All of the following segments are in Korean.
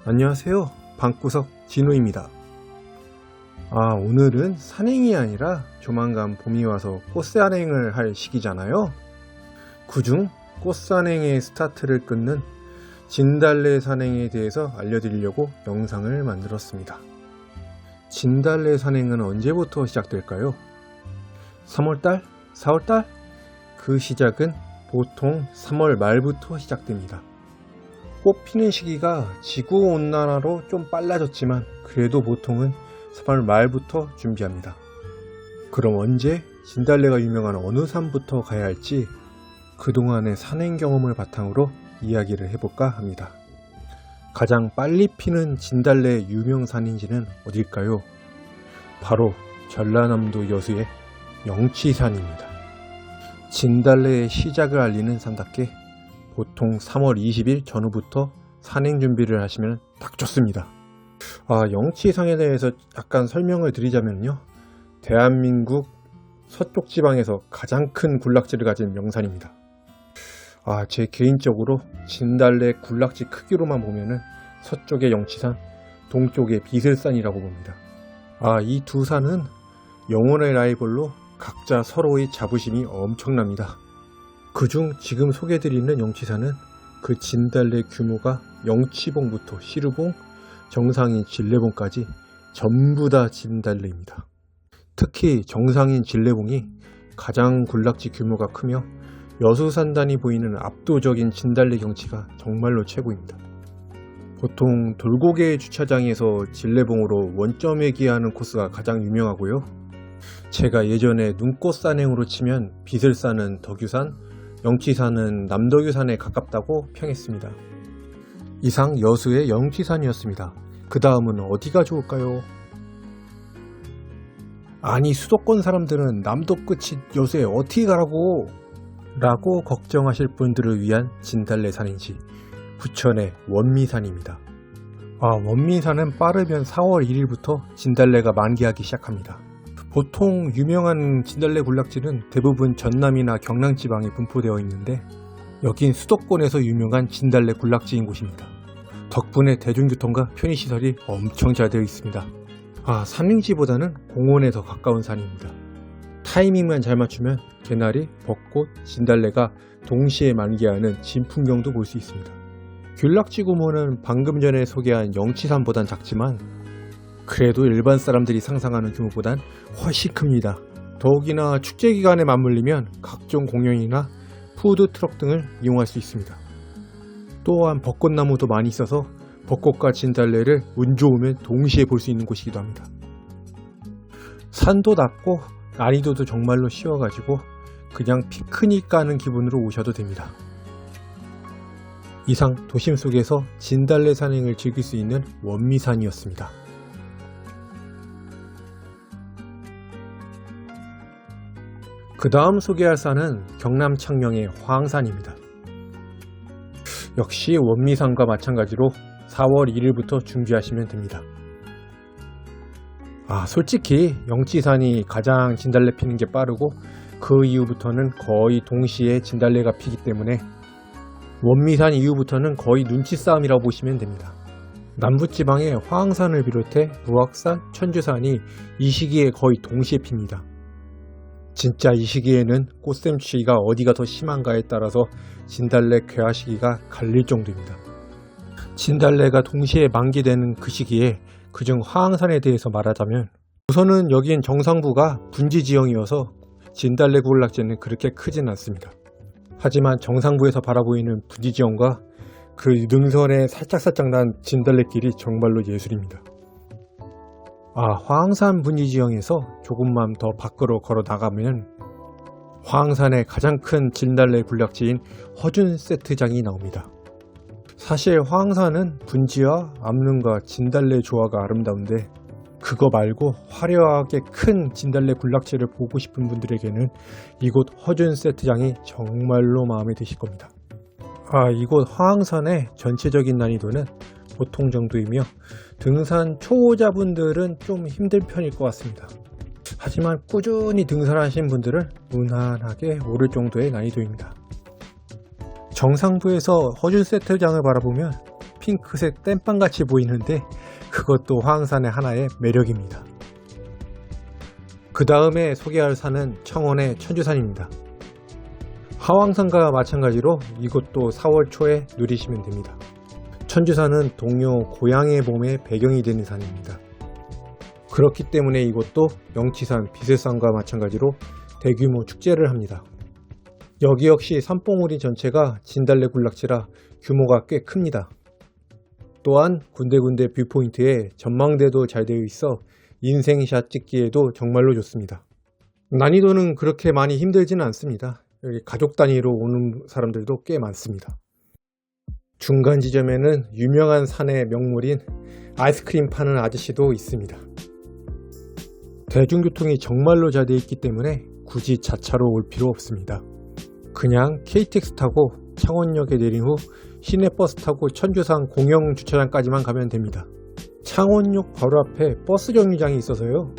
안녕하세요. 방구석 진우입니다. 오늘은 산행이 아니라 조만간 봄이 와서 꽃산행을 할 시기잖아요. 그중 꽃산행의 스타트를 끊는 진달래 산행에 대해서 알려드리려고 영상을 만들었습니다. 진달래 산행은 언제부터 시작될까요? 3월달? 4월달? 그 시작은 보통 3월 말부터 시작됩니다. 꽃 피는 시기가 지구온난화로 좀 빨라졌지만 그래도 보통은 3월 말부터 준비합니다. 그럼 언제 진달래가 유명한 어느 산부터 가야 할지 그동안의 산행 경험을 바탕으로 이야기를 해볼까 합니다. 가장 빨리 피는 진달래 유명 산인지는 어딜까요? 바로 전라남도 여수의 영치산입니다. 진달래의 시작을 알리는 산답게 보통 3월 20일 전후부터 산행 준비를 하시면 딱 좋습니다. 영치산에 대해서 약간 설명을 드리자면요. 대한민국 서쪽 지방에서 가장 큰 군락지를 가진 명산입니다. 제 개인적으로 진달래 군락지 크기로만 보면은 서쪽의 영치산, 동쪽의 비슬산이라고 봅니다. 이 두 산은 영혼의 라이벌로 각자 서로의 자부심이 엄청납니다. 그중 지금 소개해드리는 영치산은 그 진달래 규모가 영치봉부터 시루봉, 정상인 진래봉까지 전부 다 진달래입니다. 특히 정상인 진래봉이 가장 군락지 규모가 크며 여수산단이 보이는 압도적인 진달래 경치가 정말로 최고입니다. 보통 돌고개 주차장에서 진래봉으로 원점에 기하는 코스가 가장 유명하고요. 제가 예전에 눈꽃 산행으로 치면 비슬산은 덕유산, 영치산은 남덕유산에 가깝다고 평했습니다. 이상 여수의 영치산이었습니다. 그 다음은 어디가 좋을까요? 아니 수도권 사람들은 남도 끝이 여수에 어떻게 가라고? 라고 걱정하실 분들을 위한 진달래 산인지 부천의 원미산입니다. 원미산은 빠르면 4월 1일부터 진달래가 만개하기 시작합니다. 보통 유명한 진달래 군락지는 대부분 전남이나 경남 지방에 분포되어 있는데 여긴 수도권에서 유명한 진달래 군락지인 곳입니다. 덕분에 대중교통과 편의시설이 엄청 잘 되어 있습니다. 산행지보다는 공원에 더 가까운 산입니다. 타이밍만 잘 맞추면 개나리, 벚꽃, 진달래가 동시에 만개하는 진풍경도 볼 수 있습니다. 군락지 규모는 방금 전에 소개한 영치산보단 작지만 그래도 일반 사람들이 상상하는 규모보단 훨씬 큽니다. 더욱이나 축제 기간에 맞물리면 각종 공연이나 푸드트럭 등을 이용할 수 있습니다. 또한 벚꽃나무도 많이 있어서 벚꽃과 진달래를 운 좋으면 동시에 볼 수 있는 곳이기도 합니다. 산도 낮고 난이도도 정말로 쉬워가지고 그냥 피크닉 가는 기분으로 오셔도 됩니다. 이상 도심 속에서 진달래 산행을 즐길 수 있는 원미산이었습니다. 그 다음 소개할 산은 경남 창녕의 화항산입니다. 역시 원미산과 마찬가지로 4월 1일부터 준비하시면 됩니다. 솔직히 영치산이 가장 진달래 피는 게 빠르고 그 이후부터는 거의 동시에 진달래가 피기 때문에 원미산 이후부터는 거의 눈치 싸움이라고 보시면 됩니다. 남부지방의 화항산을 비롯해 무악산, 천주산이 이 시기에 거의 동시에 핍니다. 진짜 이 시기에는 꽃샘추위가 어디가 더 심한가에 따라서 진달래 개화 시기가 갈릴 정도입니다. 진달래가 동시에 만개되는 그 시기에 그중 화항산에 대해서 말하자면 우선은 여긴 정상부가 분지지형이어서 진달래 군락지는 그렇게 크진 않습니다. 하지만 정상부에서 바라보이는 분지지형과 그 능선에 살짝살짝 난 진달래길이 정말로 예술입니다. 화항산 분지지형에서 조금만 더 밖으로 걸어 나가면 화항산의 가장 큰 진달래 군락지인 허준 세트장이 나옵니다. 사실 화항산은 분지와 암릉과 진달래 조화가 아름다운데 그거 말고 화려하게 큰 진달래 군락지를 보고 싶은 분들에게는 이곳 허준 세트장이 정말로 마음에 드실 겁니다. 이곳 화항산의 전체적인 난이도는 보통 정도이며 등산 초보자분들은 좀 힘든 편일 것 같습니다. 하지만 꾸준히 등산하신 분들은 무난하게 오를 정도의 난이도입니다. 정상부에서 허준 세트장을 바라보면 핑크색 땜빵같이 보이는데 그것도 화왕산의 하나의 매력입니다. 그 다음에 소개할 산은 청원의 천주산입니다. 하왕산과 마찬가지로 이것도 4월 초에 누리시면 됩니다. 천주산은 동요 고향의 봄의 배경이 되는 산입니다. 그렇기 때문에 이것도 영치산, 비슬산과 마찬가지로 대규모 축제를 합니다. 여기 역시 산봉우리 전체가 진달래 군락지라 규모가 꽤 큽니다. 또한 군데군데 뷰포인트에 전망대도 잘 되어 있어 인생샷 찍기에도 정말로 좋습니다. 난이도는 그렇게 많이 힘들지는 않습니다. 여기 가족 단위로 오는 사람들도 꽤 많습니다. 중간 지점에는 유명한 산의 명물인 아이스크림 파는 아저씨도 있습니다. 대중교통이 정말로 잘 되어 있기 때문에 굳이 자차로 올 필요 없습니다. 그냥 KTX 타고 창원역에 내린 후 시내버스 타고 천주산 공영주차장까지만 가면 됩니다. 창원역 바로 앞에 버스 정류장이 있어서요.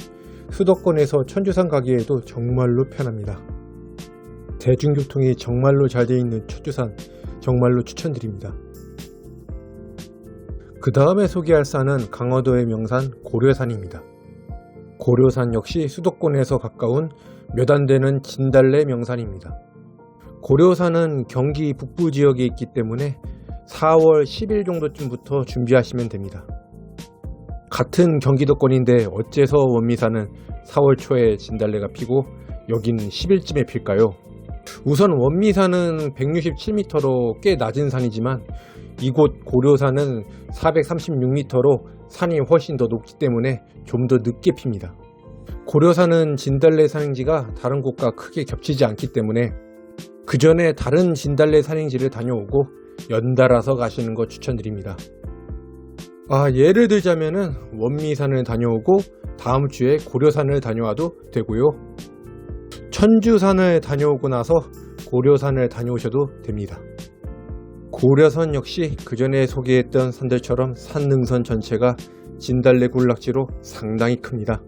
수도권에서 천주산 가기에도 정말로 편합니다. 대중교통이 정말로 잘 되어 있는 천주산 정말로 추천드립니다. 그 다음에 소개할 산은 강화도의 명산 고려산입니다. 고려산 역시 수도권에서 가까운 몇 안 되는 진달래 명산입니다. 고려산은 경기 북부 지역에 있기 때문에 4월 10일 정도쯤부터 준비하시면 됩니다. 같은 경기도권인데 어째서 원미산은 4월 초에 진달래가 피고 여기는 10일쯤에 필까요? 우선 원미산은 167m로 꽤 낮은 산이지만 이곳 고려산은 436m로 산이 훨씬 더 높기 때문에 좀 더 늦게 핍니다. 고려산은 진달래 산행지가 다른 곳과 크게 겹치지 않기 때문에 그 전에 다른 진달래 산행지를 다녀오고 연달아서 가시는 거 추천드립니다. 예를 들자면은 원미산을 다녀오고 다음 주에 고려산을 다녀와도 되고요. 천주산을 다녀오고 나서 고려산을 다녀오셔도 됩니다. 고려산 역시 그 전에 소개했던 산들처럼 산능선 전체가 진달래 군락지로 상당히 큽니다.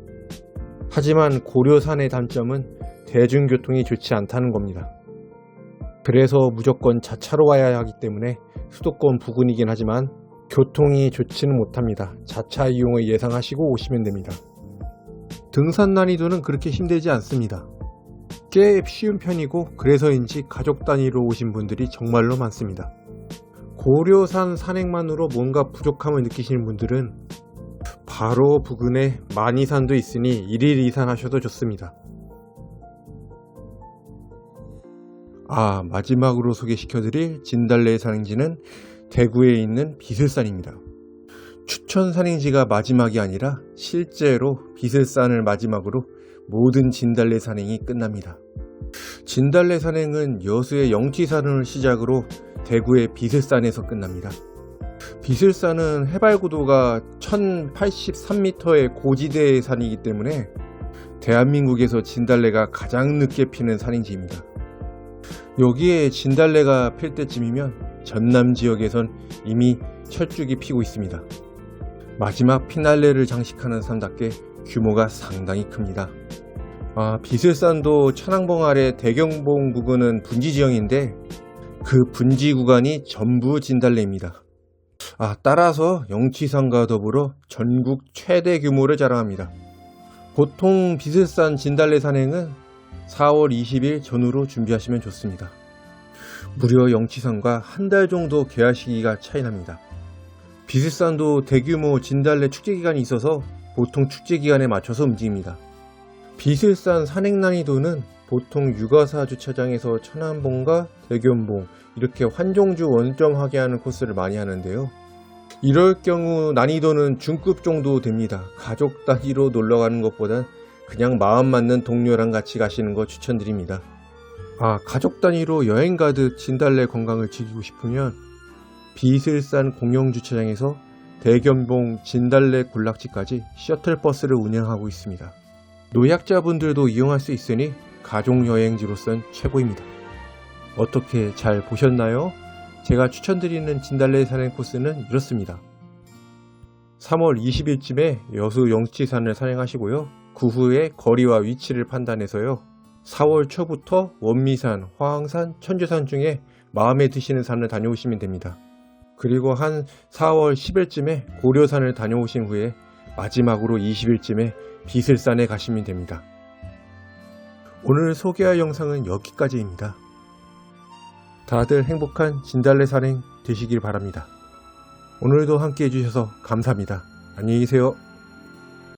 하지만 고려산의 단점은 대중교통이 좋지 않다는 겁니다. 그래서 무조건 자차로 와야 하기 때문에 수도권 부근이긴 하지만 교통이 좋지는 못합니다. 자차 이용을 예상하시고 오시면 됩니다. 등산 난이도는 그렇게 힘들지 않습니다. 꽤 쉬운 편이고 그래서인지 가족 단위로 오신 분들이 정말로 많습니다. 고려산 산행만으로 뭔가 부족함을 느끼시는 분들은 바로 부근에 만이산도 있으니 1일 2산 하셔도 좋습니다. 마지막으로 소개시켜드릴 진달래 산행지는 대구에 있는 비슬산입니다. 추천 산행지가 마지막이 아니라 실제로 비슬산을 마지막으로 모든 진달래 산행이 끝납니다. 진달래 산행은 여수의 영치산을 시작으로 대구의 비슬산에서 끝납니다. 비슬산은 해발고도가 1083m의 고지대의 산이기 때문에 대한민국에서 진달래가 가장 늦게 피는 산행지입니다. 여기에 진달래가 필 때쯤이면 전남 지역에선 이미 철쭉이 피고 있습니다. 마지막 피날레를 장식하는 산답게 규모가 상당히 큽니다. 비슬산도 천왕봉 아래 대경봉 부근은 분지 지형인데 그 분지 구간이 전부 진달래입니다. 따라서 영치산과 더불어 전국 최대 규모를 자랑합니다. 보통 비슬산 진달래 산행은 4월 20일 전후로 준비하시면 좋습니다. 무려 영치산과 한 달 정도 개화 시기가 차이납니다. 비슬산도 대규모 진달래 축제 기간이 있어서 보통 축제 기간에 맞춰서 움직입니다. 비슬산 산행 난이도는 보통 육아사 주차장에서 천안봉과 대견봉 이렇게 환종주 원점하게 하는 코스를 많이 하는데요. 이럴 경우 난이도는 중급 정도 됩니다. 가족 단위로 놀러가는 것보단 그냥 마음 맞는 동료랑 같이 가시는 거 추천드립니다. 가족 단위로 여행 가듯 진달래 관광을 즐기고 싶으면 비슬산 공영주차장에서 대견봉 진달래 군락지까지 셔틀버스를 운영하고 있습니다. 노약자분들도 이용할 수 있으니 가족여행지로선 최고입니다. 어떻게 잘 보셨나요? 제가 추천드리는 진달래 산행 코스는 이렇습니다. 3월 20일쯤에 여수 영치산을 산행하시고요. 그 후에 거리와 위치를 판단해서요. 4월 초부터 원미산, 화왕산, 천주산 중에 마음에 드시는 산을 다녀오시면 됩니다. 그리고 한 4월 10일쯤에 고려산을 다녀오신 후에 마지막으로 20일쯤에 비슬산에 가시면 됩니다. 오늘 소개할 영상은 여기까지입니다. 다들 행복한 진달래 산행 되시길 바랍니다. 오늘도 함께 해주셔서 감사합니다. 안녕히 계세요.